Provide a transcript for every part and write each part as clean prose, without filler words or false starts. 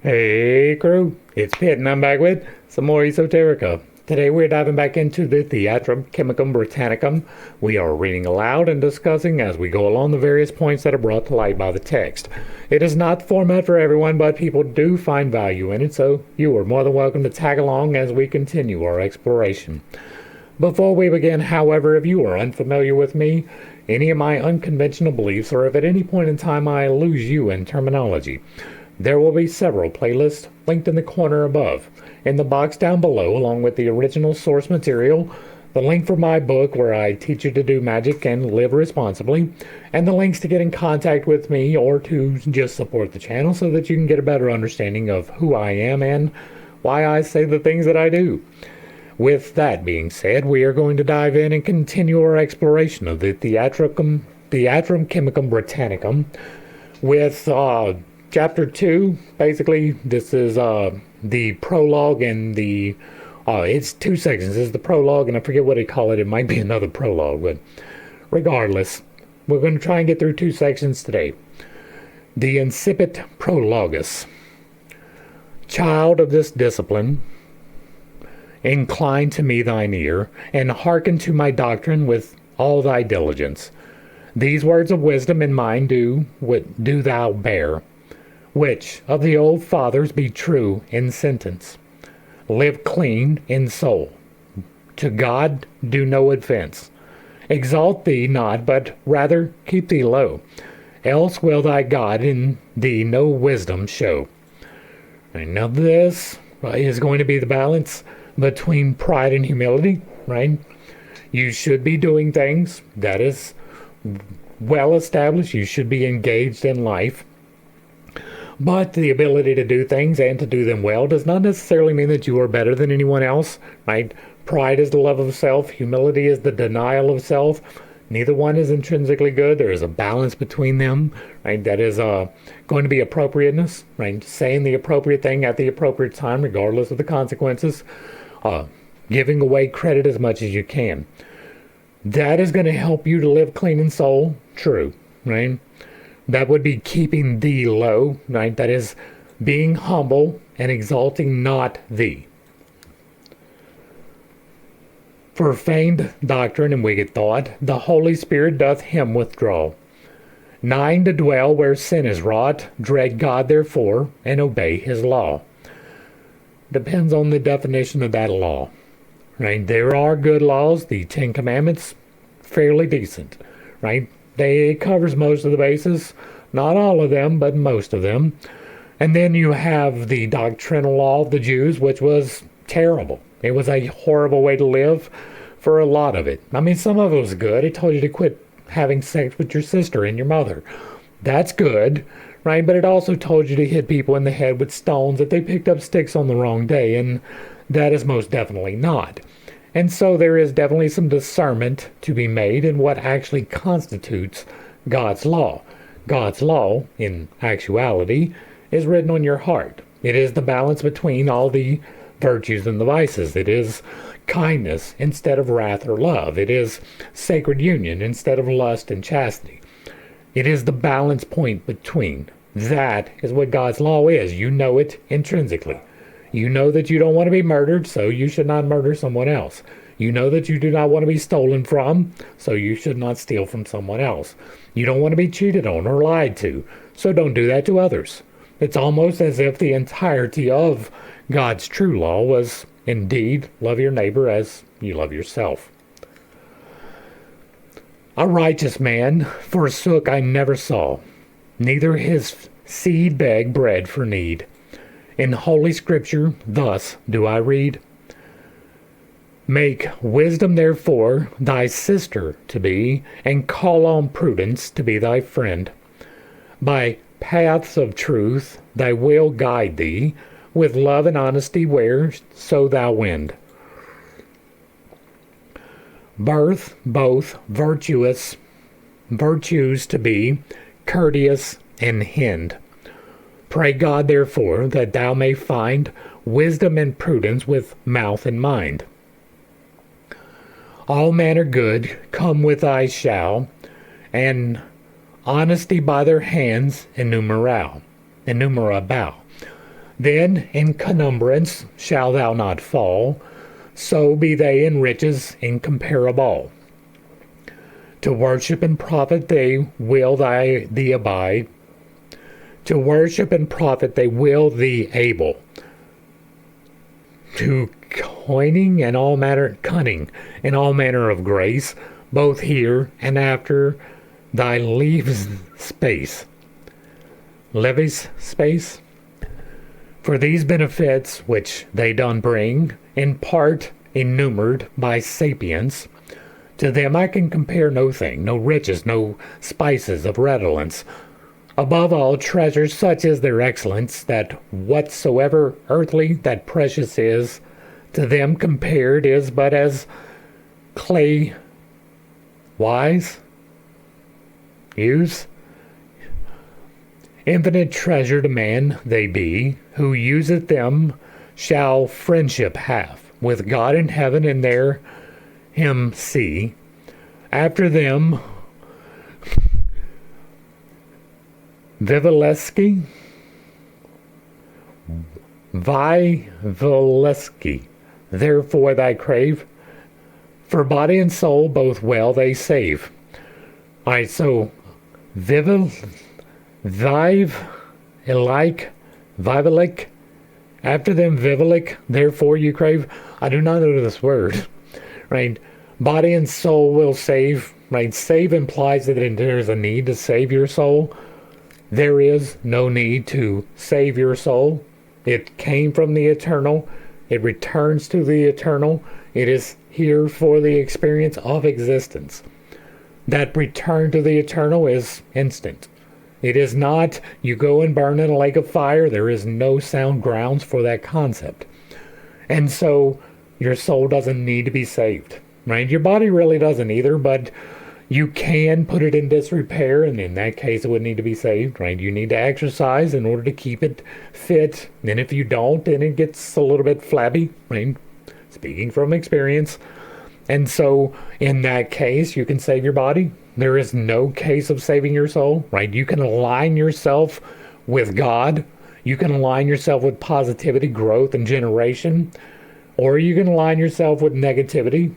Hey crew, it's Pitt and I'm back with some more Esoterica. Today we're diving back into the Theatrum Chemicum Britannicum. We are reading aloud and discussing as we go along the various points that are brought to light by the text. It is not the format for everyone, but people do find value in it, so you are more than welcome to tag along as we continue our exploration. Before we begin, however, if you are unfamiliar with me, any of my unconventional beliefs, or if at any point in time I lose you in terminology, there will be several playlists linked in the corner above. In the box down below, along with the original source material, the link for my book where I teach you to do magic and live responsibly, and the links to get in contact with me or to just support the channel so that you can get a better understanding of who I am and why I say the things that I do. With that being said, we are going to dive in and continue our exploration of the Theatrum Chemicum Britannicum with Chapter 2, basically, this is the prologue and the, it's two sections. This is the prologue, and I forget what they call it. It might be another prologue, but regardless, we're going to try and get through two sections today. The incipit prologus. Child of this discipline, incline to me thine ear, and hearken to my doctrine with all thy diligence. These words of wisdom in mind do thou bear, which of the old fathers be true in sentence. Live clean in soul. To God do no offense. Exalt thee not, but rather keep thee low. Else will thy God in thee no wisdom show. And now this is going to be the balance between pride and humility, right? You should be doing things that is well established. You should be engaged in life. But the ability to do things and to do them well does not necessarily mean that you are better than anyone else, right? Pride is the love of self. Humility is the denial of self. Neither one is intrinsically good. There is a balance between them, right? That is going to be appropriateness, right? Saying the appropriate thing at the appropriate time, regardless of the consequences. Giving away credit as much as you can. That is going to help you to live clean in soul. True, right? That would be keeping thee low, right? That is being humble and exalting not thee. For feigned doctrine and wicked thought, the Holy Spirit doth him withdraw. Nine to dwell where sin is wrought, dread God therefore, and obey his law. Depends on the definition of that law, right? There are good laws, the Ten Commandments, fairly decent, right? It covers most of the bases. Not all of them, but most of them. And then you have the doctrinal law of the Jews, which was terrible. It was a horrible way to live for a lot of it. I mean, some of it was good. It told you to quit having sex with your sister and your mother. That's good, right? But it also told you to hit people in the head with stones if they picked up sticks on the wrong day, and that is most definitely not. And so there is definitely some discernment to be made in what actually constitutes God's law. God's law, in actuality, is written on your heart. It is the balance between all the virtues and the vices. It is kindness instead of wrath or love. It is sacred union instead of lust and chastity. It is the balance point between. That is what God's law is. You know it intrinsically. You know that you don't want to be murdered, so you should not murder someone else. You know that you do not want to be stolen from, so you should not steal from someone else. You don't want to be cheated on or lied to, so don't do that to others. It's almost as if the entirety of God's true law was, indeed, love your neighbor as you love yourself. A righteous man forsook I never saw, neither his seed beg bread for need. In Holy Scripture, thus do I read. Make wisdom therefore thy sister to be, and call on prudence to be thy friend. By paths of truth thy will guide thee, with love and honesty whereso thou wend. Birth both virtues to be, courteous and hind. Pray God, therefore, that thou may find wisdom and prudence with mouth and mind. All manner good come with thy shall, and honesty by their hands innumerable. Then in conumbrance shall thou not fall, so be they in riches incomparable. To worship and profit they will thee abide. To worship and profit they will thee able. To cunning and all manner of grace, both here and after thy leaves space. For these benefits which they done bring, in part enumered by sapience, to them I can compare no thing, no riches, no spices of redolence. Above all treasures, such is their excellence, that whatsoever earthly that precious is, to them compared is but as clay wise use. Infinite treasure to man they be, who useth them shall friendship have with God in heaven, and there him see. After them Vivalesky, therefore thy crave, for body and soul both well they save. Alright, so Vivalik, after them Vivalik, therefore you crave. I do not know this word, right? Body and soul will save, right? Save implies that there's a need to save your soul. There is no need to save your soul. It came from the eternal. It returns to the eternal. It is here for the experience of existence. That return to the eternal is instant. It is not, you go and burn in a lake of fire. There is no sound grounds for that concept. And so your soul doesn't need to be saved, right? Your body really doesn't either, but you can put it in disrepair, and in that case it would need to be saved, right? You need to exercise in order to keep it fit. And if you don't, then it gets a little bit flabby, right? Speaking from experience. And so in that case, you can save your body. There is no case of saving your soul, right? You can align yourself with God. You can align yourself with positivity, growth, and generation. Or you can align yourself with negativity,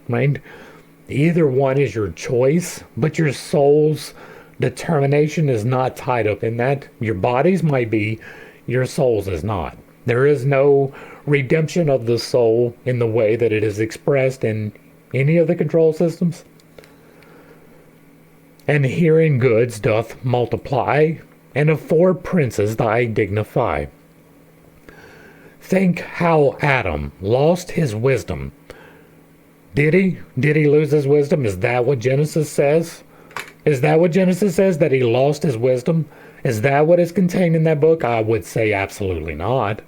right? Either one is your choice, but your soul's determination is not tied up in that. Your body's might be, your soul's is not. There is no redemption of the soul in the way that it is expressed in any of the control systems. And herein goods doth multiply, and of four princes thy dignify. Think how Adam lost his wisdom. Did he? Did he lose his wisdom? Is that what Genesis says? Is that what Genesis says, that he lost his wisdom? Is that what is contained in that book? I would say absolutely not.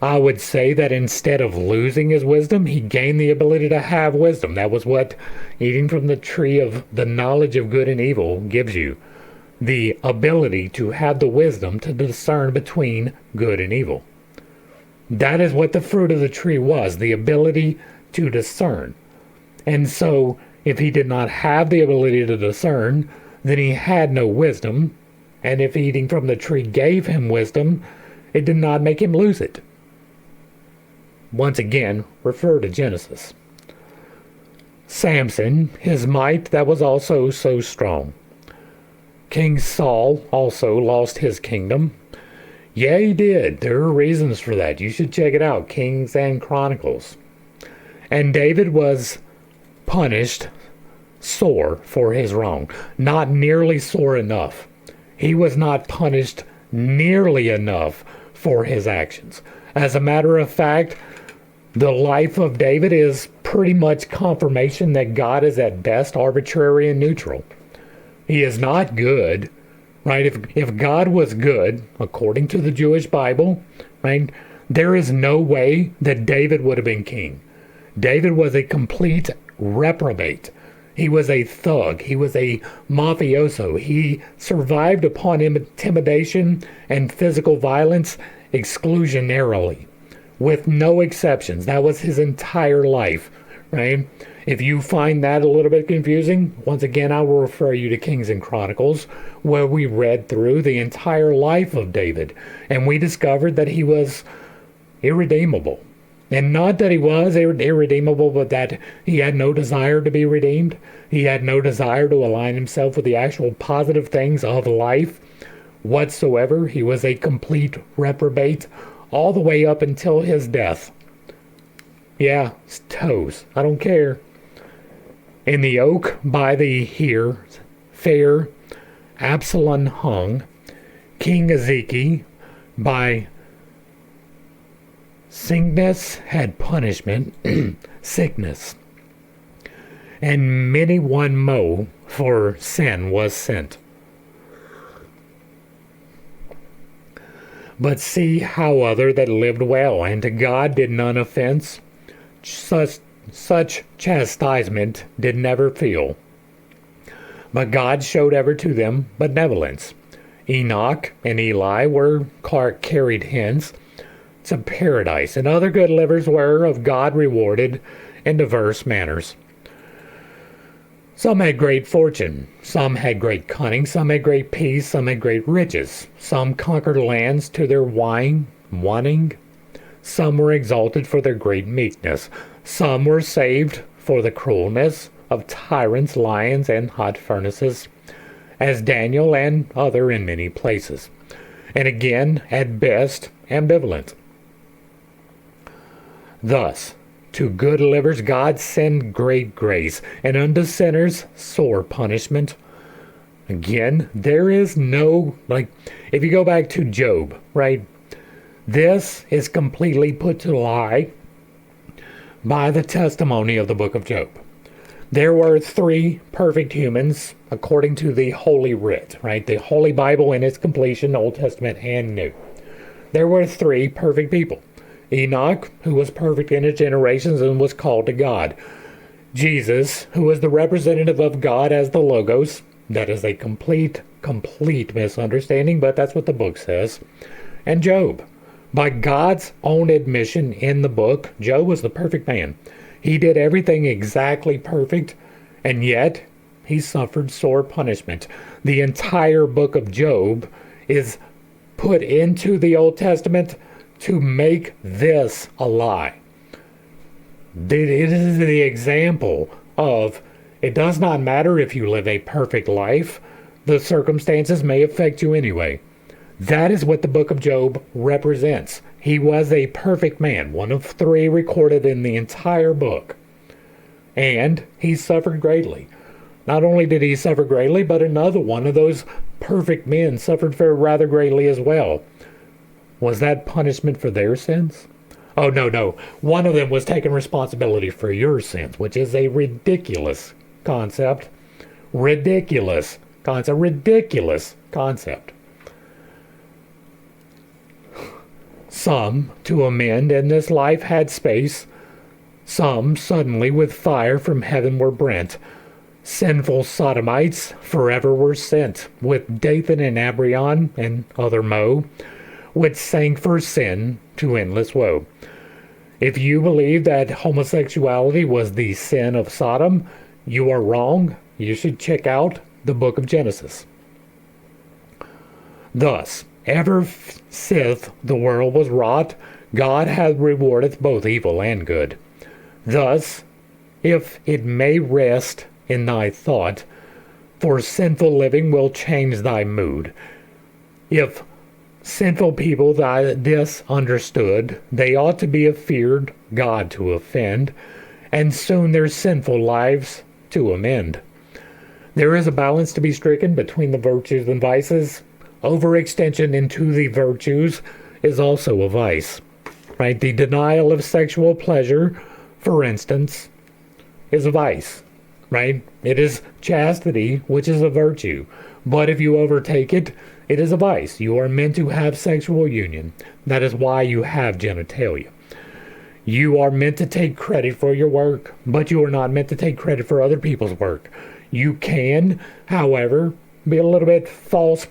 I would say that instead of losing his wisdom, he gained the ability to have wisdom. That was what eating from the tree of the knowledge of good and evil gives you. The ability to have the wisdom to discern between good and evil. That is what the fruit of the tree was, the ability to discern. And so, if he did not have the ability to discern, then he had no wisdom. And if eating from the tree gave him wisdom, it did not make him lose it. Once again, refer to Genesis. Samson, his might that was also so strong. King Saul also lost his kingdom. Yeah, he did. There are reasons for that. You should check it out, Kings and Chronicles. And David was punished sore for his wrong. Not nearly sore enough. He was not punished nearly enough for his actions. As a matter of fact, the life of David is pretty much confirmation that God is at best arbitrary and neutral. He is not good, right? If God was good, according to the Jewish Bible, right, there is no way that David would have been king. David was a complete reprobate. He was a thug. He was a mafioso. He survived upon intimidation and physical violence exclusionarily, with no exceptions. That was his entire life, right? If you find that a little bit confusing, once again, I will refer you to Kings and Chronicles, where we read through the entire life of David, and we discovered that he was irredeemable. And not that he was irredeemable, but that he had no desire to be redeemed. He had no desire to align himself with the actual positive things of life whatsoever. He was a complete reprobate all the way up until his death. Yeah, his toes. I don't care. In the oak by the here, fair Absalom hung, King Ezekiel by sickness had punishment, sickness, and many one mo for sin was sent. But see how other that lived well, and to God did none offense, such chastisement did never feel. But God showed ever to them benevolence. Enoch and Eli were carried hence to paradise, and other good livers were of God rewarded in diverse manners. Some had great fortune, some had great cunning, some had great peace, some had great riches, some conquered lands to their wanting, some were exalted for their great meekness, some were saved for the cruelness of tyrants, lions, and hot furnaces, as Daniel and other in many places, and again, at best, ambivalent. Thus, to good livers God send great grace, and unto sinners sore punishment. Again, there is no, if you go back to Job, right? This is completely put to lie by the testimony of the book of Job. There were 3 perfect humans according to the Holy Writ, right? The Holy Bible in its completion, Old Testament and New. There were 3 perfect people. Enoch, who was perfect in his generations and was called to God. Jesus, who was the representative of God as the Logos. That is a complete misunderstanding, but that's what the book says. And Job. By God's own admission in the book, Job was the perfect man. He did everything exactly perfect, and yet he suffered sore punishment. The entire book of Job is put into the Old Testament to make this a lie. It is the example of it does not matter if you live a perfect life, the circumstances may affect you anyway. That is what the book of Job represents. He was a perfect man, one of 3 recorded in the entire book. And he suffered greatly. Not only did he suffer greatly, but another one of those perfect men suffered rather greatly as well. Was that punishment for their sins? Oh, no. One of them was taking responsibility for your sins, which is a ridiculous concept. Ridiculous concept. Some, to amend in this life, had space. Some, suddenly, with fire from heaven were brent. Sinful sodomites forever were sent, with Dathan and Abiram and other mo, which sank for sin to endless woe. If you believe that homosexuality was the sin of Sodom, you are wrong. You should check out the book of Genesis. Thus, ever sith the world was wrought, God hath rewarded both evil and good. Thus, if it may rest in thy thought, for sinful living will change thy mood. If sinful people this understood, they ought to be afeared God to offend, and soon their sinful lives to amend. There is a balance to be stricken between the virtues and vices. Overextension into the virtues is also a vice, right? The denial of sexual pleasure, for instance, is a vice, right? It is chastity, which is a virtue. But if you overtake it, it is a vice. You are meant to have sexual union. That is why you have genitalia. You are meant to take credit for your work, but you are not meant to take credit for other people's work. You can, however, be a little bit false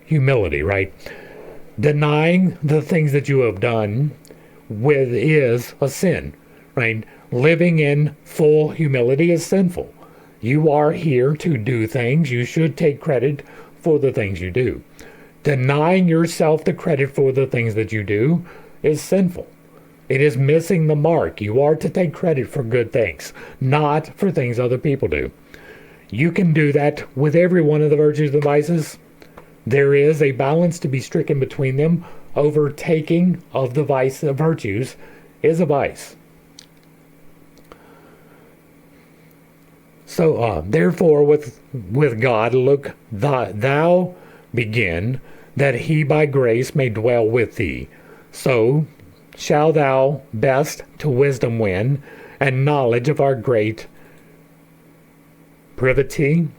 humility, right? Denying the things that you have done with is a sin, right? Living in full humility is sinful. You are here to do things. You should take credit for the things you do. Denying yourself the credit for the things that you do is sinful. It is missing the mark. You are to take credit for good things, not for things other people do. You can do that with every one of the virtues and vices. There is a balance to be stricken between them. Overtaking of the virtues is a vice. So, therefore, with God, look, thou begin, that he by grace may dwell with thee. So shall thou best to wisdom win, and knowledge of our great privity.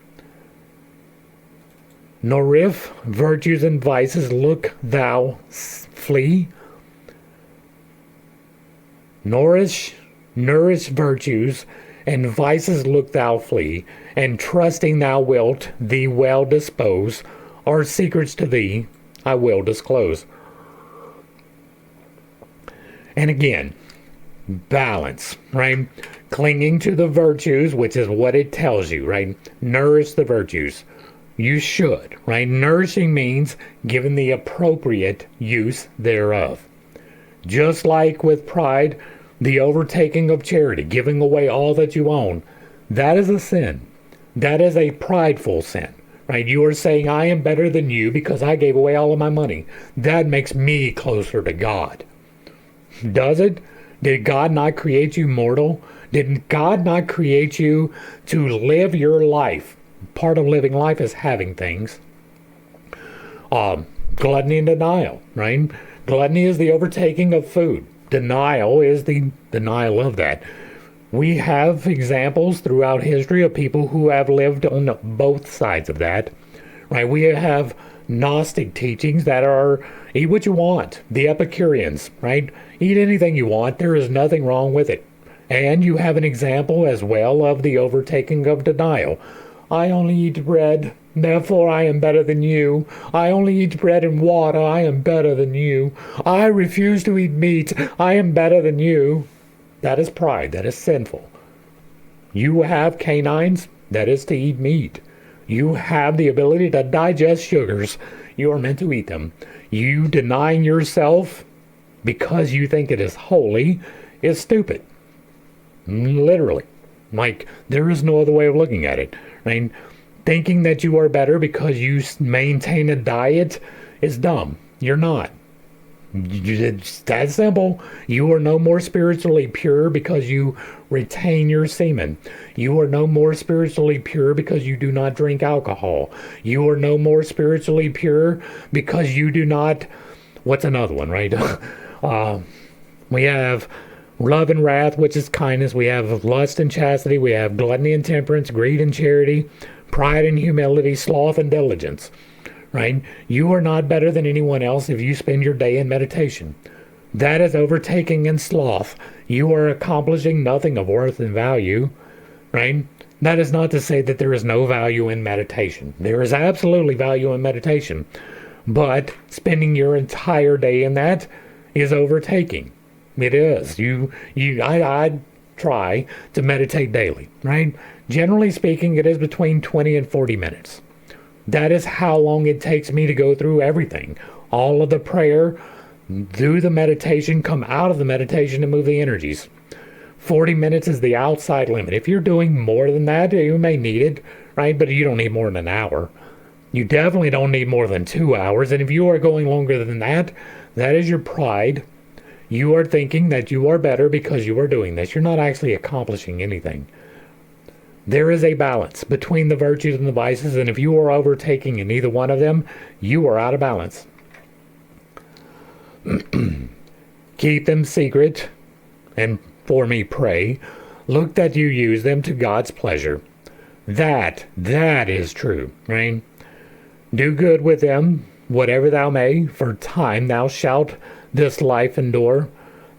Nor if virtues and vices look thou flee, nourish virtues, and vices look thou flee, and trusting thou wilt thee well dispose, our secrets to thee I will disclose. And again, balance, right? Clinging to the virtues, which is what it tells you, right? Nourish the virtues. You should, right? Nourishing means giving the appropriate use thereof. Just like with pride, the overtaking of charity, giving away all that you own, that is a sin. That is a prideful sin, right? You are saying, I am better than you because I gave away all of my money. That makes me closer to God. Does it? Did God not create you mortal? Did God not create you to live your life? Part of living life is having things. Gluttony and denial, right? Gluttony is the overtaking of food. Denial is the denial of that. We have examples throughout history of people who have lived on both sides of that, right? We have Gnostic teachings that are eat what you want. The Epicureans, right? Eat anything you want. There is nothing wrong with it. And you have an example as well of the overtaking of denial. I only eat bread, therefore I am better than you. I only eat bread and water, I am better than you. I refuse to eat meat, I am better than you. That is pride, that is sinful. You have canines, that is to eat meat. You have the ability to digest sugars, you are meant to eat them. You denying yourself because you think it is holy is stupid. Literally. Like, there is no other way of looking at it. I mean, thinking that you are better because you maintain a diet is dumb. You're not. It's that simple. You are no more spiritually pure because you retain your semen. You are no more spiritually pure because you do not drink alcohol. You are no more spiritually pure because you do not... What's another one, right? We have love and wrath, which is kindness. We have lust and chastity. We have gluttony and temperance, greed and charity, pride and humility, sloth and diligence. Right? You are not better than anyone else if you spend your day in meditation. That is overtaking in sloth. You are accomplishing nothing of worth and value. Right? That is not to say that there is no value in meditation. There is absolutely value in meditation. But spending your entire day in that is overtaking. It is. I try to meditate daily, right? Generally speaking, it is between 20 and 40 minutes. That is how long it takes me to go through everything. All of the prayer, do the meditation, come out of the meditation and move the energies. 40 minutes is the outside limit. If you're doing more than that, you may need it, right? But you don't need more than an hour. You definitely don't need more than 2 hours. And if you are going longer than that, that is your pride. You are thinking that you are better because you are doing this. You're not actually accomplishing anything. There is a balance between the virtues and the vices, and if you are overtaking in either one of them, you are out of balance. Keep them secret, and for me pray. Look that you use them to God's pleasure. That is true, right? Do good with them, whatever thou may, for time thou shalt this life endure,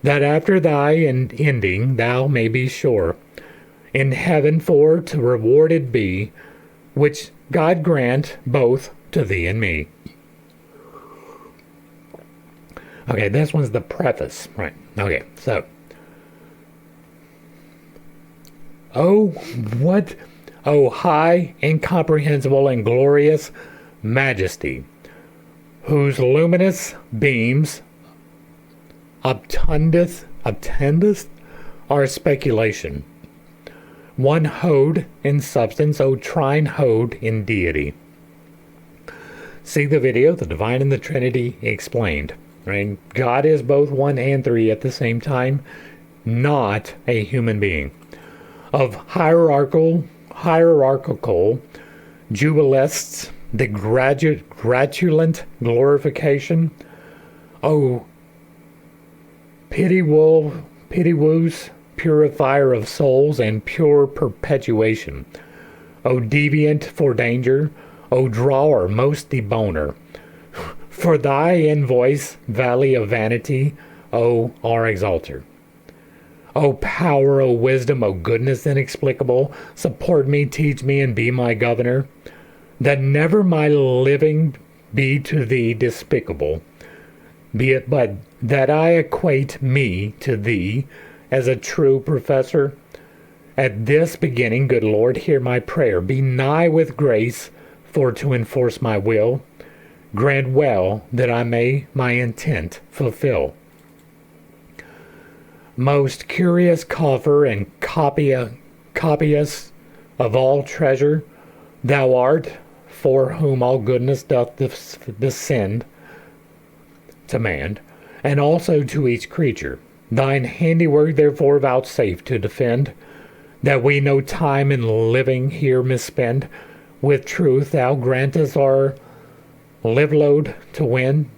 that after thy ending thou may be sure, in heaven for to rewarded be, which God grant both to thee and me. Okay, this one's the preface, right? Okay, so Oh, what? Oh, high, incomprehensible, and glorious majesty, whose luminous beams obtendeth our speculation. One hode in substance, O trine hode in deity. See the video, The Divine and the Trinity Explained. Right? God is both one and three at the same time, not a human being. Of hierarchical jubilists, the gratulent glorification. O pity-woos, purifier of souls and pure perpetuation. O deviant for danger, O drawer most deboner. For thy invoice, valley of vanity, O our exalter. O power, O wisdom, O goodness inexplicable, support me, teach me, and be my governor, that never my living be to thee despicable, be it but that I equate me to thee as a true professor. At this beginning, good Lord, hear my prayer. Be nigh with grace for to enforce my will. Grant well that I may my intent fulfill. Most curious coffer and copyist of all treasure, thou art, for whom all goodness doth descend to man, and also to each creature. Thine handiwork therefore vouchsafe to defend, that we no time in living here misspend. With truth thou grantest our live load to win,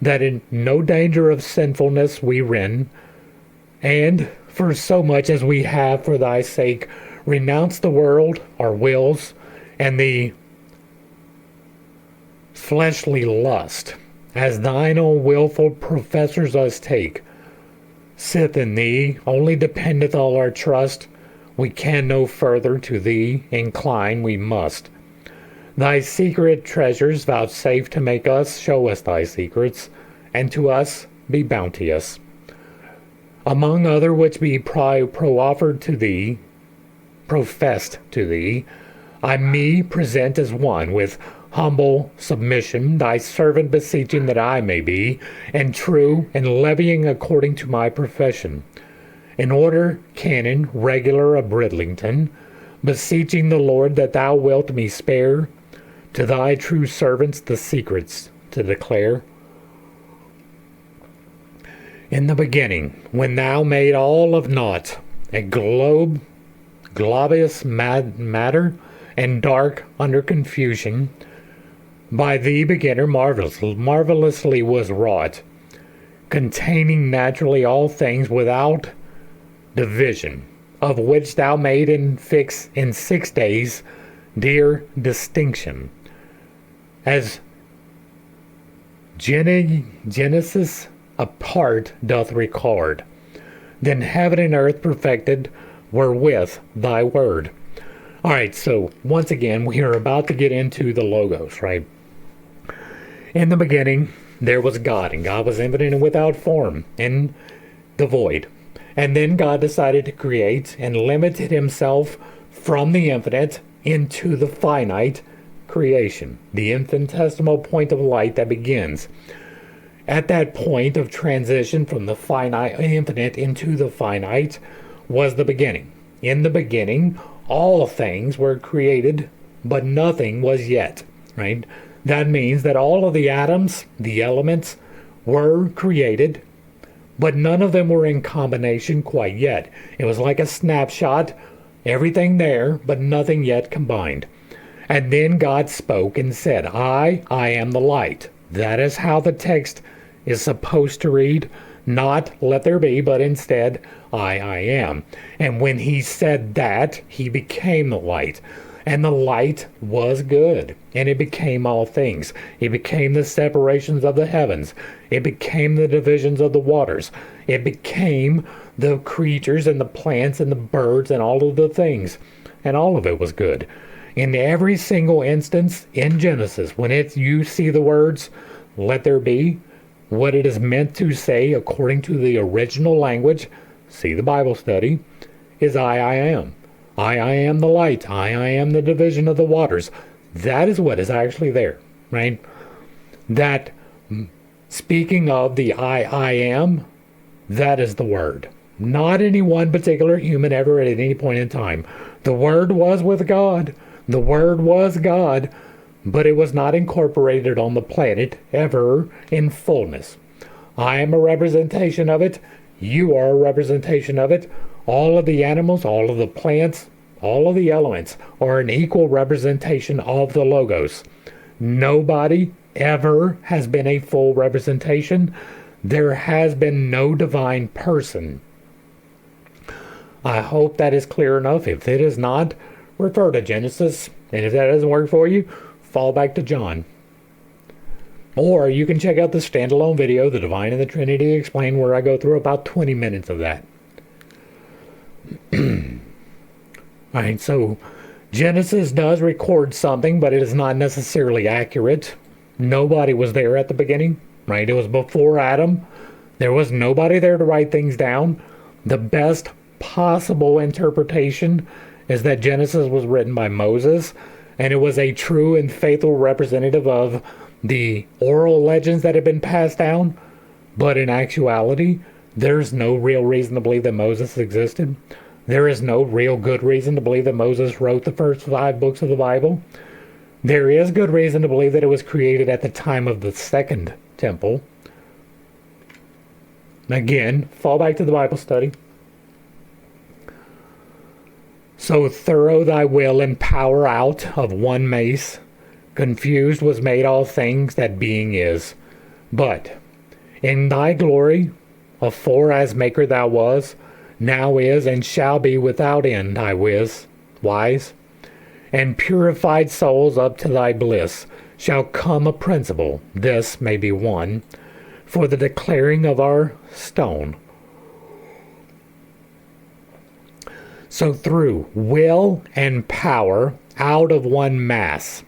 that in no danger of sinfulness we ren, and for so much as we have for thy sake, renounce the world, our wills, and the fleshly lust, as thine own willful professors us take. Sith in thee only dependeth all our trust, we can no further to thee incline, we must. Thy secret treasures vouchsafe to make us, show us thy secrets, and to us be bounteous. Among other which be professed to thee, I me present as one, with humble submission, thy servant beseeching that I may be, and true, and levying according to my profession. In order canon regular of Bridlington, beseeching the Lord that thou wilt me spare, to thy true servants the secrets to declare. In the beginning, when thou made all of naught, a globous matter, and dark under confusion, by thee beginner marvelously was wrought, containing naturally all things without division, of which thou made and fix in 6 days dear distinction, as Genesis apart doth record. Then heaven and earth perfected were with thy word. All right, so once again, we are about to get into the logos, right? In the beginning, there was God, and God was infinite and without form, and the void. And then God decided to create and limited himself from the infinite into the finite creation, the infinitesimal point of light that begins. At that point of transition from the finite, infinite into the finite was the beginning. In the beginning, all things were created, but nothing was yet, right? That means that all of the atoms, the elements, were created, but none of them were in combination quite yet. It was like a snapshot, everything there, but nothing yet combined. And then God spoke and said, I am the light. That is how the text is supposed to read, not let there be, but instead, I am. And when he said that, he became the light. And the light was good, and it became all things. It became the separations of the heavens. It became the divisions of the waters. It became the creatures and the plants and the birds and all of the things. And all of it was good. In every single instance in Genesis, when you see the words, let there be, what it is meant to say according to the original language, see the Bible study, is I am. I am the light. I am the division of the waters. That is what is actually there, right? That, speaking of the I am, that is the Word. Not any one particular human ever at any point in time. The Word was with God. The Word was God, but it was not incorporated on the planet ever in fullness. I am a representation of it. You are a representation of it. All of the animals, all of the plants, all of the elements are an equal representation of the Logos. Nobody ever has been a full representation. There has been no divine person. I hope that is clear enough. If it is not, refer to Genesis. And if that doesn't work for you, fall back to John. Or you can check out the standalone video, The Divine and the Trinity Explained, where I go through about 20 minutes of that. Alright, so Genesis does record something, but it is not necessarily accurate. Nobody was there at the beginning, right? It was before Adam. There was nobody there to write things down. The best possible interpretation is that Genesis was written by Moses, and it was a true and faithful representative of the oral legends that had been passed down. But in actuality, there's no real reason to believe that Moses existed. There is no real good reason to believe that Moses wrote the first 5 books of the Bible. There is good reason to believe that it was created at the time of the second temple. Again, fall back to the Bible study. So thorough thy will and power out of one mace. Confused was made all things that being is. But in thy glory, afore as maker thou was, now is and shall be without end, I wise, and purified souls up to thy bliss shall come a principle, this may be one, for the declaring of our stone. So through will and power out of one mace,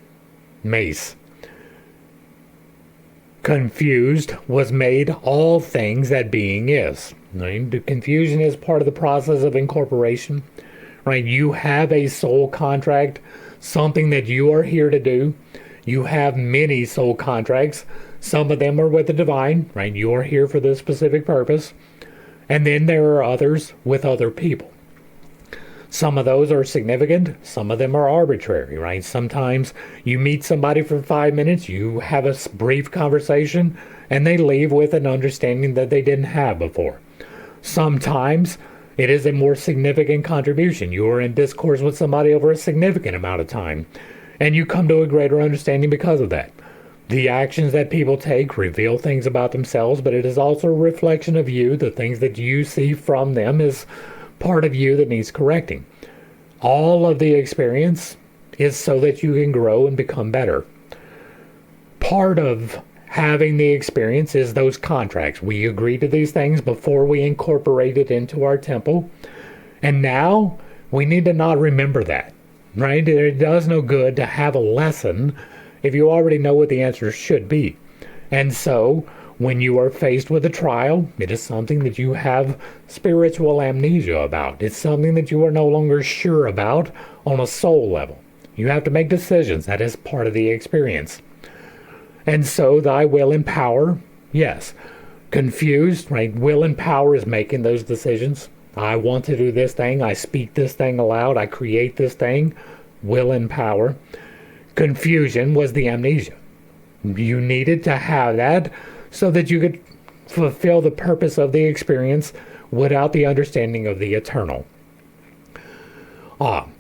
confused was made all things that being is. Right? The confusion is part of the process of incorporation. Right? You have a soul contract, something that you are here to do. You have many soul contracts. Some of them are with the divine. Right? You are here for this specific purpose. And then there are others with other people. Some of those are significant. Some of them are arbitrary, right? Sometimes you meet somebody for 5 minutes, you have a brief conversation, and they leave with an understanding that they didn't have before. Sometimes it is a more significant contribution. You are in discourse with somebody over a significant amount of time, and you come to a greater understanding because of that. The actions that people take reveal things about themselves, but it is also a reflection of you. The things that you see from them is part of you that needs correcting. All of the experience is so that you can grow and become better. Part of having the experience is those contracts. We agree to these things before we incorporate it into our temple. And now we need to not remember that, right? It does no good to have a lesson if you already know what the answer should be. And so when you are faced with a trial, it is something that you have spiritual amnesia about. It's something that you are no longer sure about on a soul level. You have to make decisions. That is part of the experience. And so thy will and power, yes. Confused, right? Will and power is making those decisions. I want to do this thing. I speak this thing aloud. I create this thing. Will and power. Confusion was the amnesia. You needed to have that so that you could fulfill the purpose of the experience without the understanding of the eternal.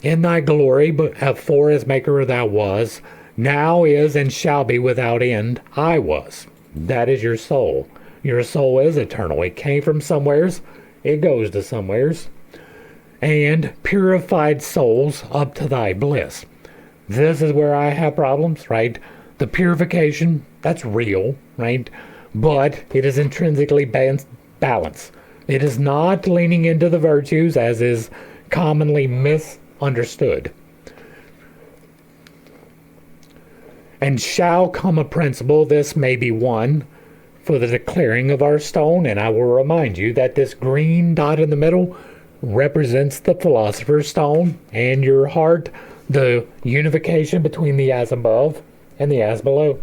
In thy glory, but afore as maker thou was, now is and shall be without end, I was. That is your soul. Your soul is eternal. It came from somewheres, it goes to somewheres. And purified souls up to thy bliss. This is where I have problems, right? The purification, that's real, right? But it is intrinsically balanced. It is not leaning into the virtues as is commonly misunderstood. And shall come a principle, this may be one, for the declaring of our stone. And I will remind you that this green dot in the middle represents the philosopher's stone, and your heart, the unification between the as above and the as below.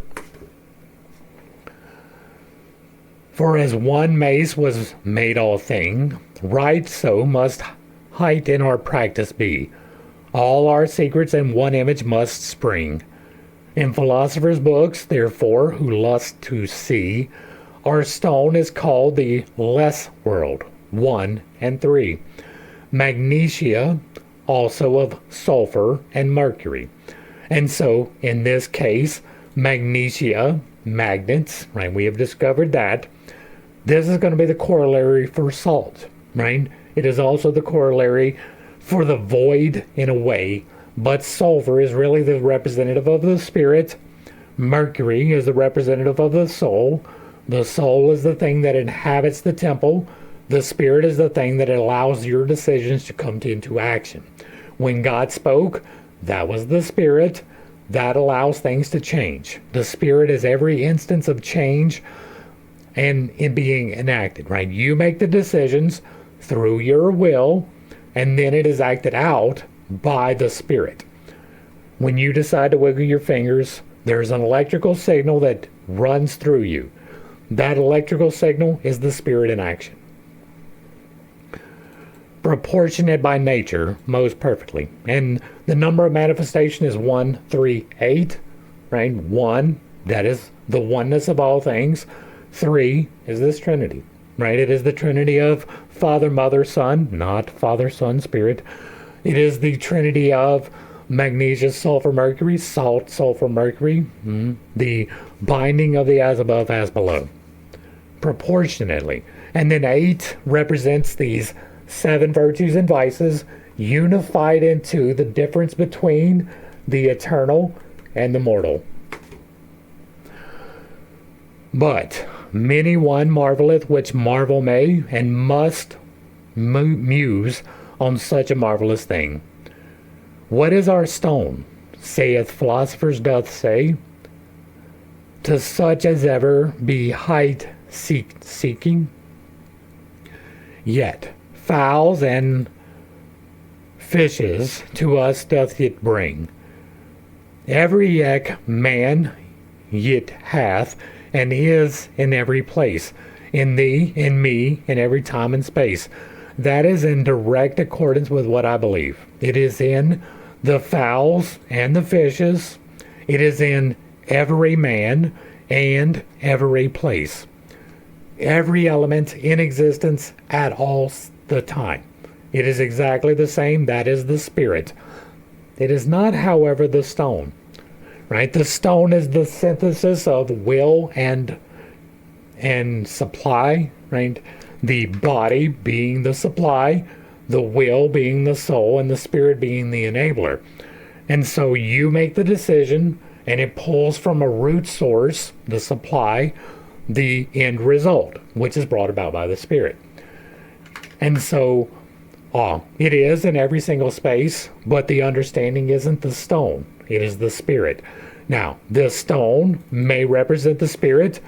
For as one mace was made all thing, right so must height in our practice be. All our secrets in one image must spring. In philosophers' books, therefore, who lust to see, our stone is called the less world, 1 and 3. Magnesia, also of sulfur and mercury. And so, in this case, magnesia, magnets, right? We have discovered that. This is going to be the corollary for salt, right? It is also the corollary for the void in a way, but sulfur is really the representative of the spirit. Mercury is the representative of the soul. The soul is the thing that inhabits the temple. The spirit is the thing that allows your decisions to come into action. When God spoke, that was the spirit. That allows things to change. The spirit is every instance of change and it being enacted, right? You make the decisions through your will, and then it is acted out by the spirit. When you decide to wiggle your fingers, there's an electrical signal that runs through you. That electrical signal is the spirit in action. Proportionate by nature most perfectly. And the number of manifestation is 1, 3, 8, right? 1, that is the oneness of all things. 3 is this Trinity, right? It is the Trinity of Father, Mother, Son, not Father, Son, Spirit. It is the Trinity of magnesia, sulfur, mercury, salt, sulfur, mercury, the binding of the as above, as below, proportionately. And then 8 represents these 7 virtues and vices unified into the difference between the eternal and the mortal. But many one marveleth which marvel may, and must muse on such a marvelous thing. What is our stone? Saith philosophers doth say, to such as ever be height seeking. Yet fowls and fishes to us doth it bring. Every yet man yet hath, and is in every place, in thee, in me, in every time and space. That is in direct accordance with what I believe. It is in the fowls and the fishes. It is in every man and every place. Every element in existence at all the time. It is exactly the same. That is the spirit. It is not, however, the stone. Right? The stone is the synthesis of will and supply, right? The body being the supply, the will being the soul, and the spirit being the enabler. And so you make the decision, and it pulls from a root source, the supply, the end result, which is brought about by the spirit. And so it is in every single space, but the understanding isn't the stone. It is the spirit. Now, this stone may represent the spirit.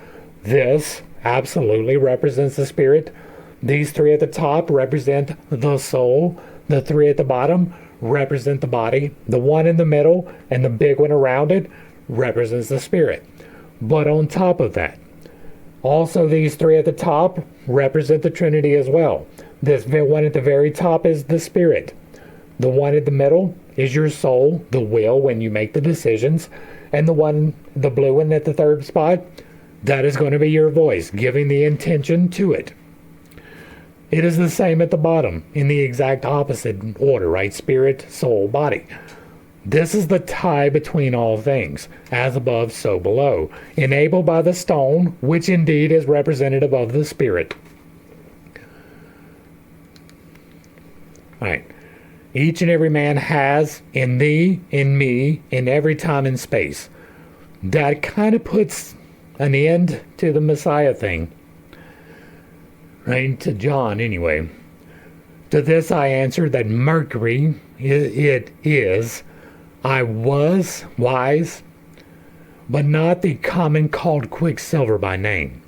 This absolutely represents the spirit. These 3 at the top represent the soul. The 3 at the bottom represent the body. The 1 in the middle and the big one around it represents the spirit. But on top of that, also these 3 at the top represent the Trinity as well. This one at the very top is the spirit. The one in the middle is your soul, the will when you make the decisions. And the blue one at the 3rd spot, that is going to be your voice, giving the intention to it. It is the same at the bottom, in the exact opposite order, right? Spirit, soul, body. This is the tie between all things, as above, so below, enabled by the stone, which indeed is representative of the spirit. All right. Each and every man has in thee, in me, in every time and space. That kind of puts an end to the Messiah thing. Right? To John, anyway. To this I answer that Mercury, it is, I was wise, but not the common called Quicksilver by name.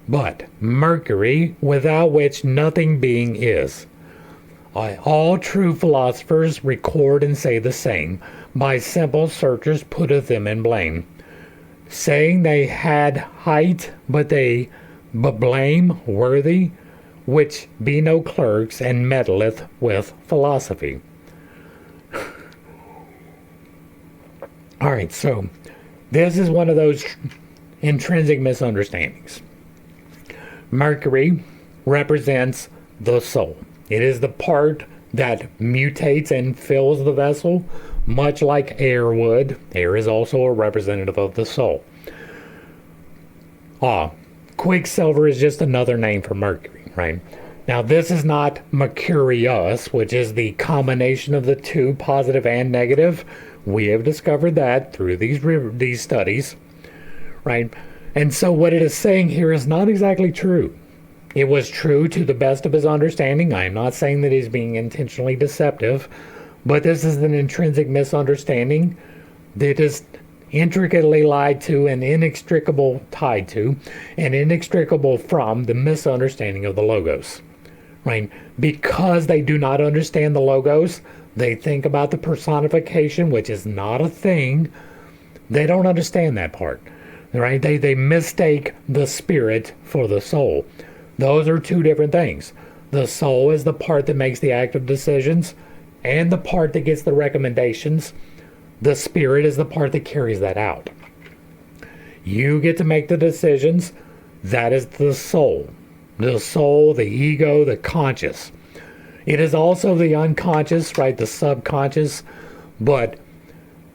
but Mercury, without which nothing being is. All true philosophers record and say the same. By simple searchers putteth them in blame, saying they had height, but blame worthy, which be no clerks, and meddleth with philosophy. All right, so this is one of those intrinsic misunderstandings. Mercury represents the soul. It is the part that mutates and fills the vessel, much like air would. Air is also a representative of the soul. Quicksilver is just another name for Mercury, right? Now, this is not mercurius, which is the combination of the two, positive and negative. We have discovered that through these studies, right? And so what it is saying here is not exactly true. It was true to the best of his understanding. I am not saying that he's being intentionally deceptive, but this is an intrinsic misunderstanding that is intricately tied to and inextricable from the misunderstanding of the logos, right? Because they do not understand the logos, they think about the personification, which is not a thing. They don't understand that part, right? They mistake the spirit for the soul. Those are two different things. The soul is the part that makes the active decisions and the part that gets the recommendations. The spirit is the part that carries that out. You get to make the decisions. That is the soul. The soul, the ego, the conscious. It is also the unconscious, right? The subconscious. But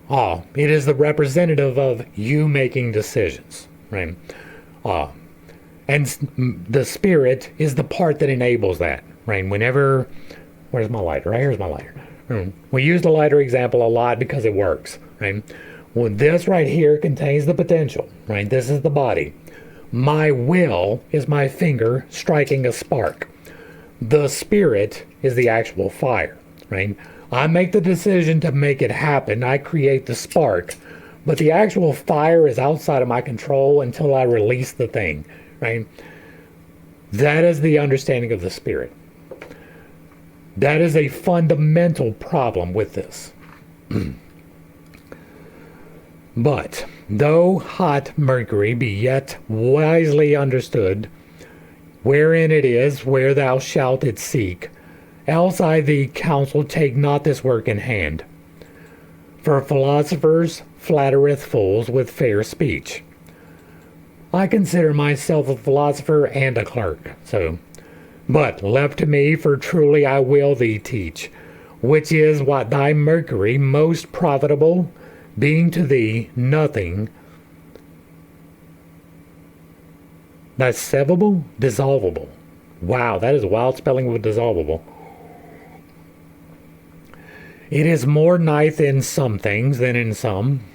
it is the representative of you making decisions, right? And the spirit is the part that enables that, right? Where's my lighter? Right here's my lighter. We use the lighter example a lot because it works, right? Well, this right here contains the potential, right? This is the body. My will is my finger striking a spark. The spirit is the actual fire, right? I make the decision to make it happen. I create the spark, but the actual fire is outside of my control until I release the thing, right? That is the understanding of the spirit. That is a fundamental problem with this. But though hot Mercury be yet wisely understood, wherein it is, where thou shalt it seek, else I thee counsel, take not this work in hand. For philosophers flattereth fools with fair speech. I consider myself a philosopher and a clerk, but left to me, for truly I will thee teach, which is what thy Mercury most profitable, being to thee nothing dissolvable. Wow, that is a wild spelling of dissolvable. It is more nigh in some things than in some.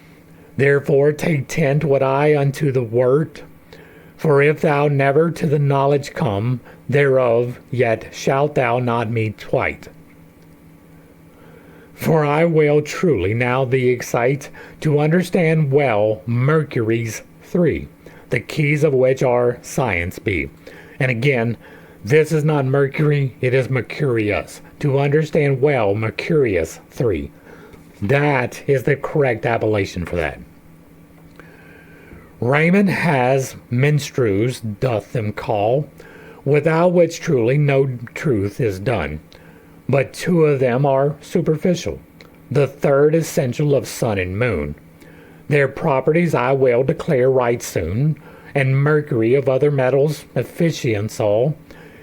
Therefore take tent what I unto the word. For if thou never to the knowledge come thereof, yet shalt thou not meet twice. For I will truly now thee excite to understand well Mercury's 3, the keys of which are science be. And again, this is not Mercury, it is Mercurius. To understand well Mercurius 3. That is the correct appellation for that. Raymond has menstrues, doth them call, without which truly no truth is done. But two of them are superficial. The third essential of sun and moon. Their properties I will declare right soon, and Mercury of other metals, efficience all,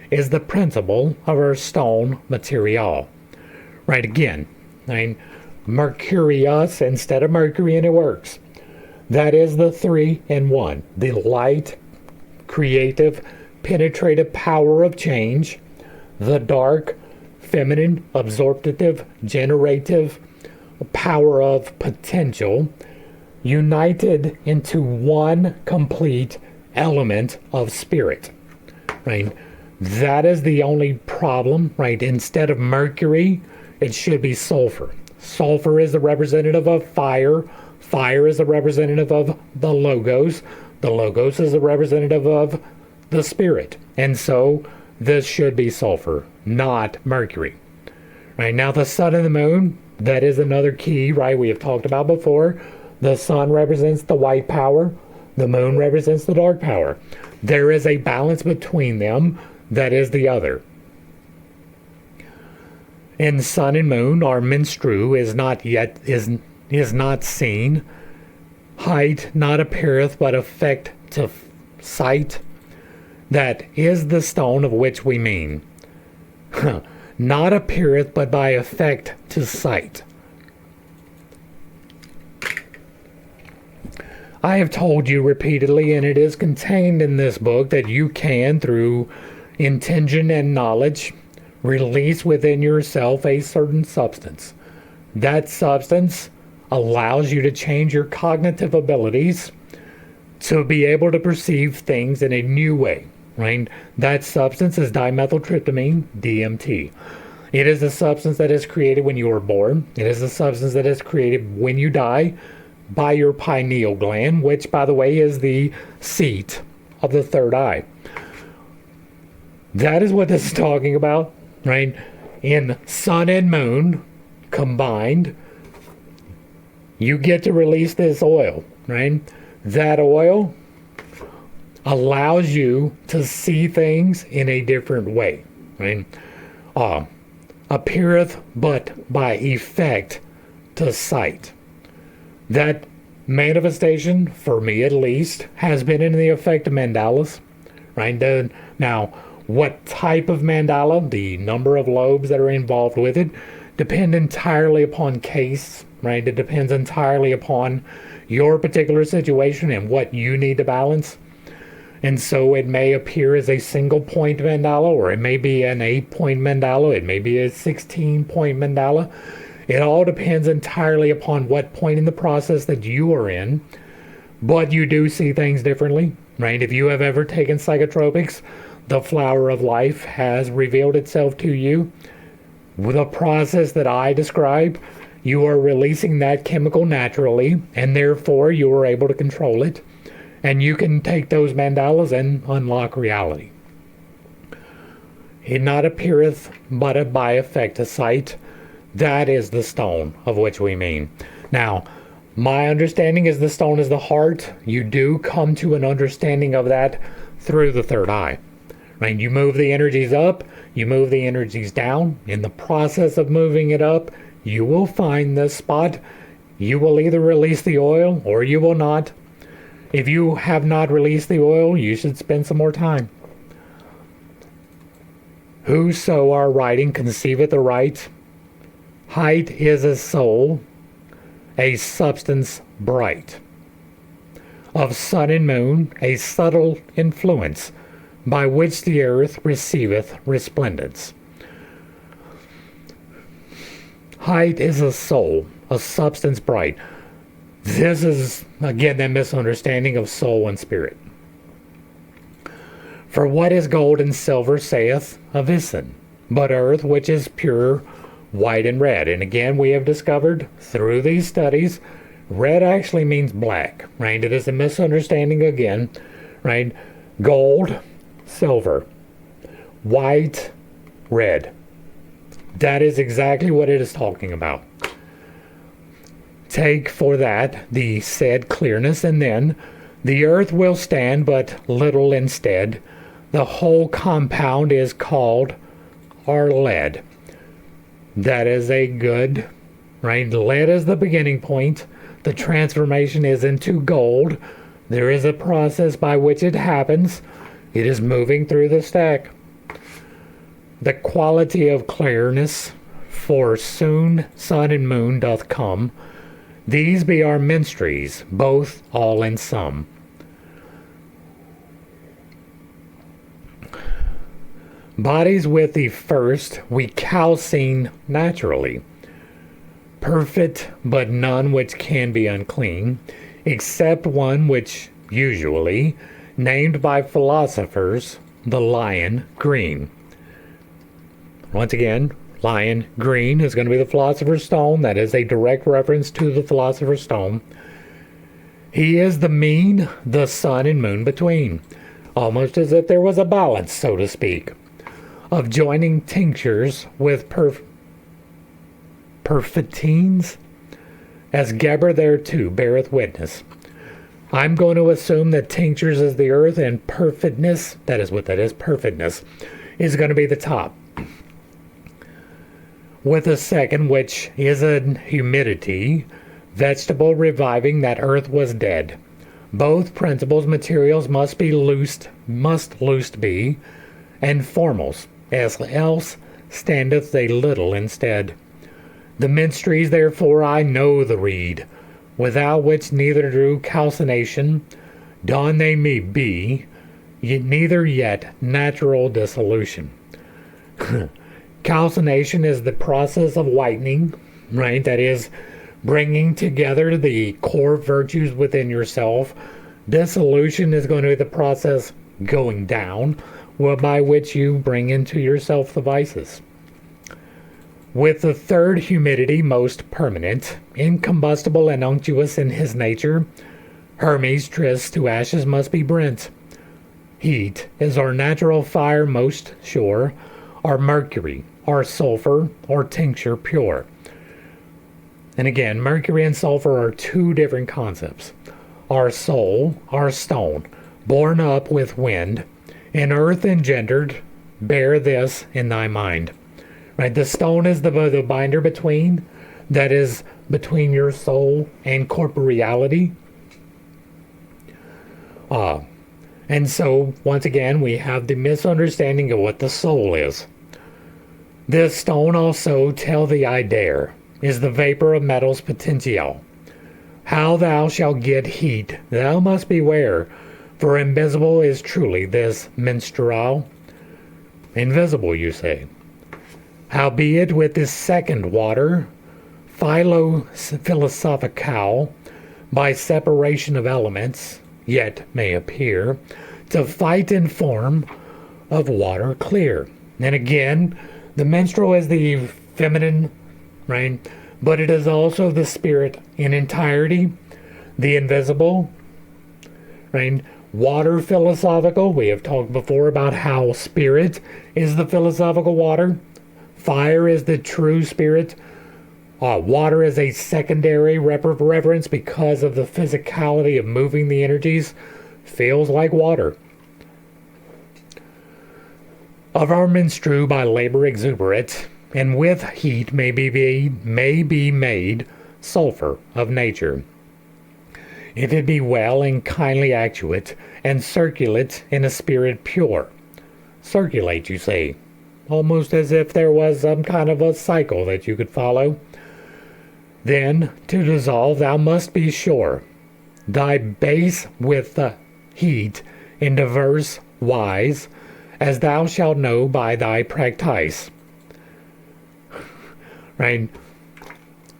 is the principle of our stone material. Right again, Mercurius instead of Mercury, and it works. That is the 3 in 1. The light, creative, penetrative power of change. The dark, feminine, absorptive, generative power of potential. United into one complete element of spirit. Right? That is the only problem, right? Instead of Mercury, it should be sulfur. Sulfur is the representative of fire. Fire is the representative of the logos. The logos is the representative of the spirit. And so this should be sulfur, not mercury. Right now, the sun and the moon, that is another key, right? We have talked about before. The sun represents the white power. The moon represents the dark power. There is a balance between them that is the other. In sun and moon, our menstru is not seen. Height not appeareth, but effect to sight. That is the stone of which we mean. Not appeareth, but by effect to sight. I have told you repeatedly, and it is contained in this book, that you can, through intention and knowledge, release within yourself a certain substance. That substance allows you to change your cognitive abilities to be able to perceive things in a new way, right? That substance is dimethyltryptamine, DMT. It is a substance that is created when you are born. It is a substance that is created when you die by your pineal gland, which, by the way, is the seat of the third eye. That is what this is talking about, right? In sun and moon combined, you get to release this oil, right? That oil allows you to see things in a different way, right? Appeareth but by effect to sight. That manifestation, for me at least, has been in the effect of mandalas, right? Now, what type of mandala, the number of lobes that are involved with it, depend entirely upon case, right? It depends entirely upon your particular situation and what you need to balance. And so it may appear as a single point mandala, or it may be an 8-point mandala, it may be a 16-point mandala. It all depends entirely upon what point in the process that you are in. But you do see things differently, right? If you have ever taken psychotropics, the flower of life has revealed itself to you. With a process that I describe, you are releasing that chemical naturally, and therefore you are able to control it. And you can take those mandalas and unlock reality. It not appeareth but by effect to sight. That is the stone of which we mean. Now, my understanding is the stone is the heart. You do come to an understanding of that through the third eye. Right? You move the energies up, you move the energies down. In the process of moving it up, you will find this spot. You will either release the oil or you will not. If you have not released the oil, you should spend some more time. Whoso are writing conceiveth aright. Height is a soul, a substance bright. Of sun and moon, a subtle influence, by which the earth receiveth resplendence. Height is a soul, a substance bright. This is, again, that misunderstanding of soul and spirit. For what is gold and silver, saith Avicen, but earth which is pure, white and red. And again, we have discovered through these studies, red actually means black, right? It is a misunderstanding again, right? Gold, silver, white, red. That is exactly what it is talking about. Take for that the said clearness, and then the earth will stand but little instead. The whole compound is called our lead. That is a good, right? Lead is the beginning point. The transformation is into gold. There is a process by which it happens. It is moving through the stack. The quality of clearness, for soon sun and moon doth come. These be our ministries, both all and some. Bodies with the first we calcine naturally. Perfect, but none which can be unclean, except one which usually, named by philosophers, the lion green. Once again, lion green is going to be the philosopher's stone. That is a direct reference to the philosopher's stone. He is the mean, the sun and moon between. almost as if there was a balance, so to speak, of joining tinctures with perfitines, as Geber thereto beareth witness. I'm going to assume that tinctures is the earth and perfectness, that is what that is, perfectness, is going to be the top. With a second, which is a humidity, vegetable reviving that earth was dead. Both principles materials must loosed be, and formals, as else standeth a little instead. The minstries therefore I know the reed, without which neither drew calcination, dawn they may be, yet neither yet natural dissolution. Calcination is the process of whitening, right? That is, bringing together the core virtues within yourself. Dissolution is going to be the process going down, by which you bring into yourself the vices. With the third humidity most permanent, incombustible and unctuous in his nature, Hermes tryst to ashes must be brent. Heat is our natural fire most sure, our mercury, our sulfur, or tincture pure. And again, mercury and sulfur are two different concepts. Our soul, our stone, born up with wind, and earth engendered, bear this in thy mind. Right? The stone is the binder between, that is between your soul and corporeality. And so, once again, we have the misunderstanding of what the soul is. This stone also, tell thee I dare, is the vapor of metals potential. How thou shalt get heat, thou must beware, for invisible is truly this menstrual. Invisible, you say. Howbeit with this second water, philosophical, by separation of elements, yet may appear, to fight in form of water clear. And again, the menstrual is the feminine, right? But it is also the spirit in entirety, the invisible, right? Water philosophical, we have talked before about how spirit is the philosophical water. Fire is the true spirit. Water is a secondary reference because of the physicality of moving the energies. Feels like water. Of our menstrue by labor exuberate, and with heat may be made sulfur of nature. If it be well and kindly actuate, and circulate in a spirit pure. Circulate, you say, almost as if there was some kind of a cycle that you could follow. Then, to dissolve, thou must be sure, thy base with the heat in diverse wise, as thou shalt know by thy practice. Right?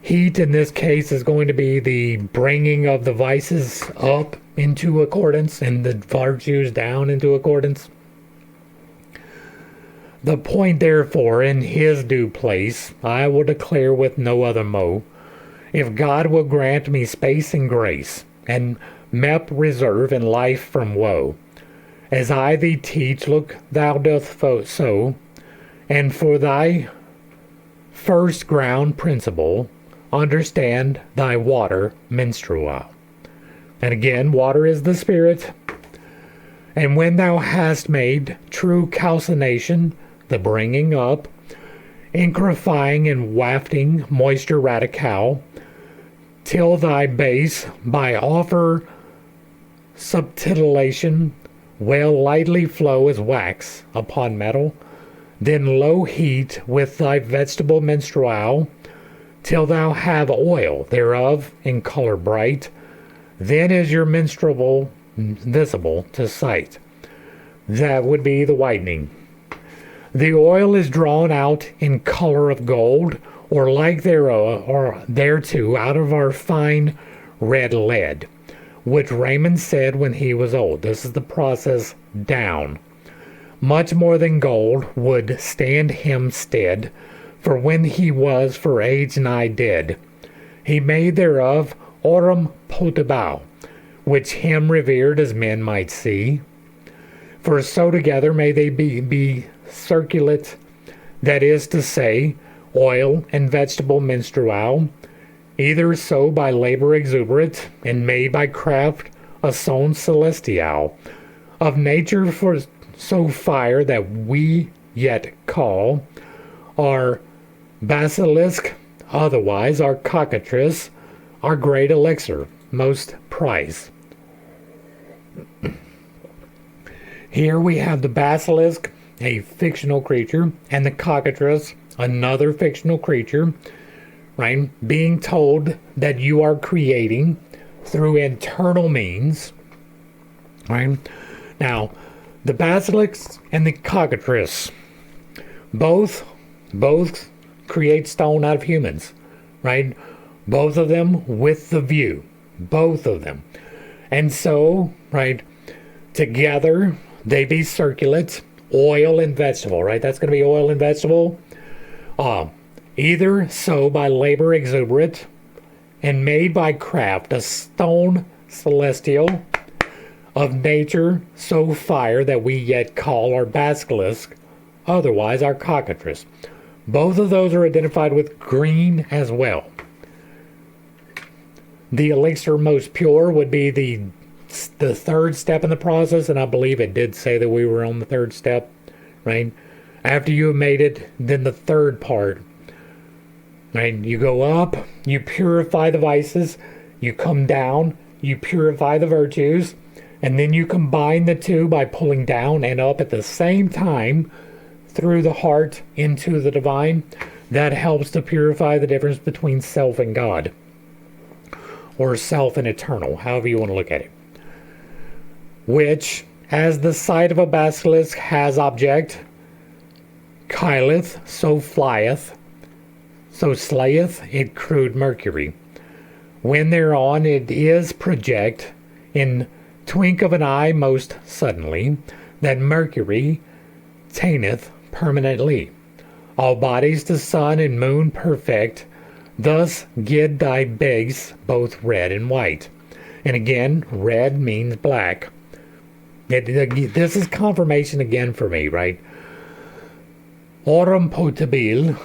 Heat in this case is going to be the bringing of the vices up into accordance and the virtues down into accordance. The point therefore in his due place I will declare with no other mo. If God will grant me space and grace, and mep reserve in life from woe, as I thee teach, look thou doth so, and for thy first ground principle, understand thy water menstrual. And again, water is the spirit. And when thou hast made true calcination, the bringing up, increfying and wafting moisture radical, till thy base by offer subtitulation well lightly flow as wax upon metal, then low heat with thy vegetable menstrual, till thou have oil thereof in color bright, then is your menstrual visible to sight. That would be the whitening. The oil is drawn out in color of gold, or like thereto out of our fine red lead, which Raymond said when he was old. This is the process down. Much more than gold would stand him stead, for when he was for age nigh dead, he made thereof aurum potable, which him revered as men might see. For so together may they be circulate, that is to say, oil and vegetable menstrual, either so by labor exuberant, and made by craft a sown celestial, of nature for so fire that we yet call our basilisk, otherwise our cockatrice, our great elixir, most prize. Here we have the basilisk, a fictional creature, and the cockatrice, another fictional creature, right? Being told that you are creating through internal means, right? Now, the basilisk and the cockatrice, both create stone out of humans, right? Both of them with the view, both of them. And so, right, together they be circulate, oil and vegetable, right? That's going to be oil and vegetable. Either so by labor exuberant, and made by craft a stone celestial, of nature so fire that we yet call our basilisk, otherwise our cockatrice. Both of those are identified with green as well. The elixir most pure would be the third step in the process, and I believe it did say that we were on the third step, right? After you have made it, then the third part, right? You go up, you purify the vices, you come down, you purify the virtues, and then you combine the two by pulling down and up at the same time through the heart into the divine. That helps to purify the difference between self and God, or self and eternal, however you want to look at it. Which, as the sight of a basilisk has object, kileth, so flieth, so slayeth it crude mercury. When thereon it is project, in twink of an eye most suddenly, that mercury taineth permanently. All bodies to sun and moon perfect, thus gid thy base both red and white. And again, red means black. This is confirmation again for me, right? Aurum potable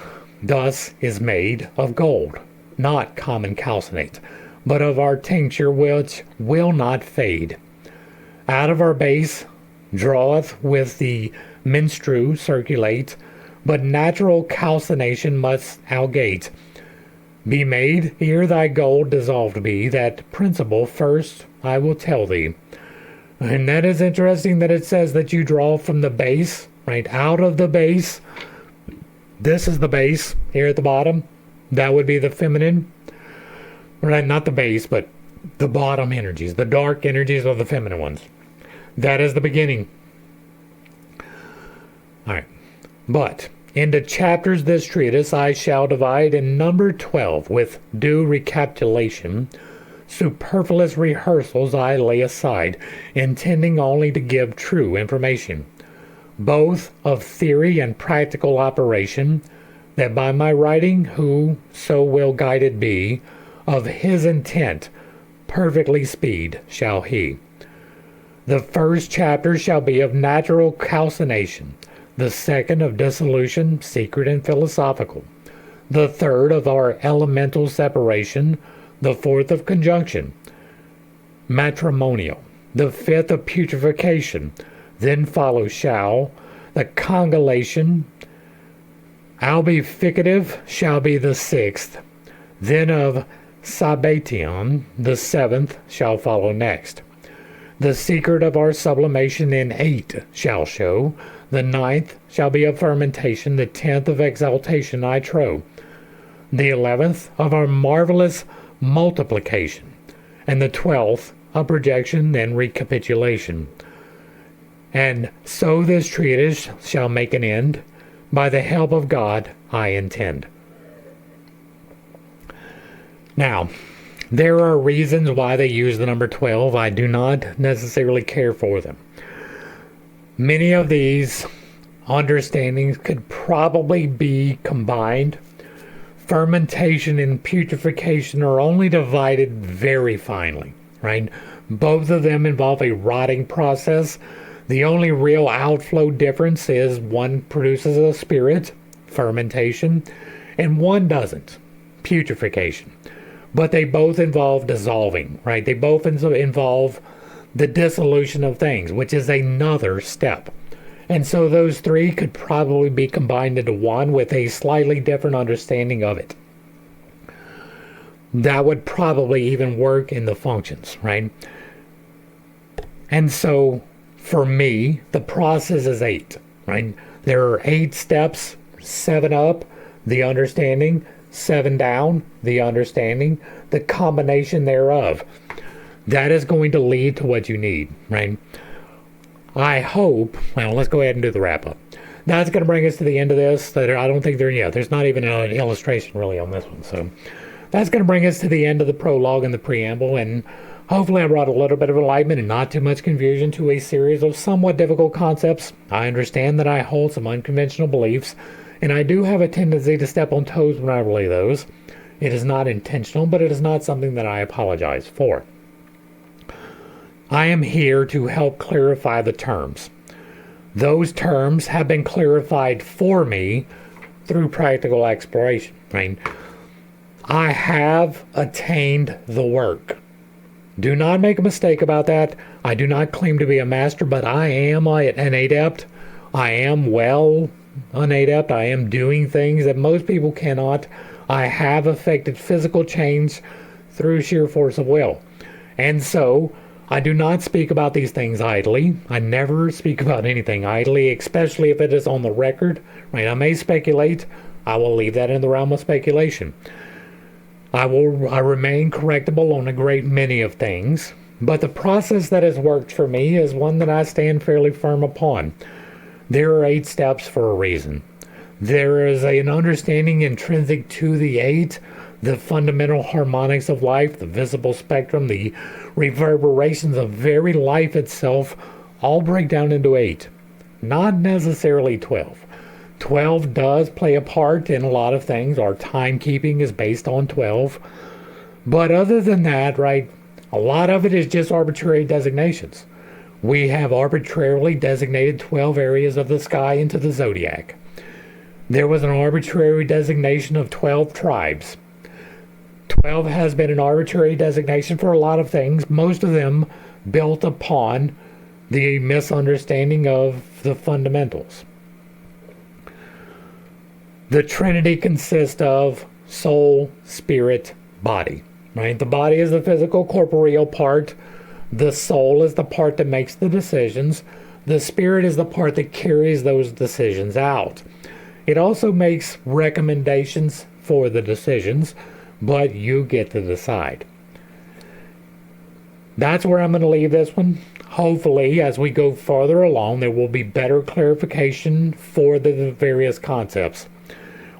thus is made of gold, not common calcinate, but of our tincture which will not fade. Out of our base draweth with the menstrue circulate, but natural calcination must algate. Be made ere thy gold dissolved be, that principle first I will tell thee. And that is interesting that it says that you draw from the base, right, out of the base. This is the base here at the bottom. That would be the feminine, right? Not the base, but the bottom energies, the dark energies are the feminine ones. That is the beginning. All right. But into chapters this treatise I shall divide in number 12 with due recapitulation. Superfluous rehearsals I lay aside, intending only to give true information, both of theory and practical operation, that by my writing who so will guided be, of his intent perfectly speed shall he. The first chapter shall be of natural calcination, the second of dissolution, secret and philosophical, the third of our elemental separation, the fourth of conjunction, matrimonial, the fifth of putrefaction, then follow shall the congulation, albificative shall be the sixth, then of sabation, the seventh shall follow next. The secret of our sublimation in 8 shall show, the 9th shall be of fermentation, the 10th of exaltation I trow, the 11th of our marvelous multiplication, and the 12th of projection and recapitulation. And so this treatise shall make an end, by the help of God I intend. Now, there are reasons why they use the number 12. I do not necessarily care for them. Many of these understandings could probably be combined. Fermentation and putrefaction are only divided very finely, right? Both of them involve a rotting process The only real outflow difference is one produces a spirit, fermentation, and one doesn't, putrefaction. But they both involve dissolving, right? They both involve the dissolution of things, which is another step. And so those three could probably be combined into one with a slightly different understanding of it. That would probably even work in the functions, right? And so for me, the process is 8, right? There are 8 steps: 7 up, the understanding; 7 down, the understanding; the combination thereof. That is going to lead to what you need, right? I hope, well, let's go ahead and do the wrap up. That's going to bring us to the end of this. I don't think there's not even an illustration really on this one. So that's going to bring us to the end of the prologue and the preamble. And hopefully I brought a little bit of enlightenment and not too much confusion to a series of somewhat difficult concepts. I understand that I hold some unconventional beliefs, and I do have a tendency to step on toes when I relay those. It is not intentional, but it is not something that I apologize for. I am here to help clarify the terms. Those terms have been clarified for me through practical exploration, right? I have attained the work. Do not make a mistake about that. I do not claim to be a master, but I am an adept. I am an adept. I am doing things that most people cannot. I have affected physical change through sheer force of will. And so I do not speak about these things idly. I never speak about anything idly, especially if it is on the record, right? I may speculate. I will leave that in the realm of speculation. I remain correctable on a great many of things, but the process that has worked for me is one that I stand fairly firm upon. There are 8 steps for a reason. There is an understanding intrinsic to the 8, the fundamental harmonics of life, the visible spectrum, the reverberations of very life itself, all break down into 8, not necessarily 12. 12 does play a part in a lot of things. Our timekeeping is based on 12. But other than that, right, a lot of it is just arbitrary designations. We have arbitrarily designated 12 areas of the sky into the zodiac. There was an arbitrary designation of 12 tribes. 12 has been an arbitrary designation for a lot of things, most of them built upon the misunderstanding of the fundamentals. The Trinity consists of soul, spirit, body, right? The body is the physical, corporeal part. The soul is the part that makes the decisions. The spirit is the part that carries those decisions out. It also makes recommendations for the decisions, but you get to decide. That's where I'm going to leave this one. Hopefully, as we go farther along, there will be better clarification for the various concepts.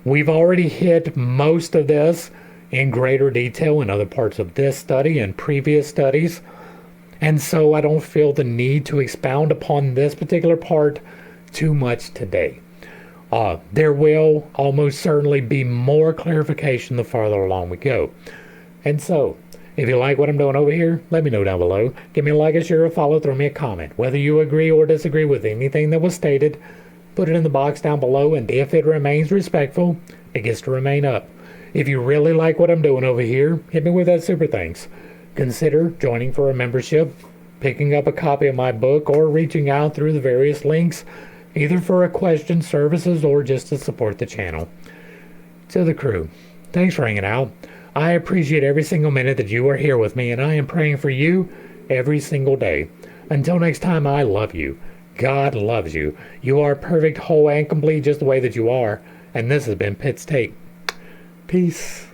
We've already hit most of this in greater detail in other parts of this study and previous studies, and so I don't feel the need to expound upon this particular part too much today. There will almost certainly be more clarification the farther along we go. And so, if you like what I'm doing over here, let me know down below. Give me a like, a share, a follow, throw me a comment. Whether you agree or disagree with anything that was stated, put it in the box down below, and if it remains respectful, it gets to remain up. If you really like what I'm doing over here, hit me with that super thanks. Consider joining for a membership, picking up a copy of my book, or reaching out through the various links, either for a question, services, or just to support the channel. To the crew, thanks for hanging out. I appreciate every single minute that you are here with me, and I am praying for you every single day. Until next time, I love you. God loves you. You are perfect, whole, and complete just the way that you are. And this has been pittstake. Peace.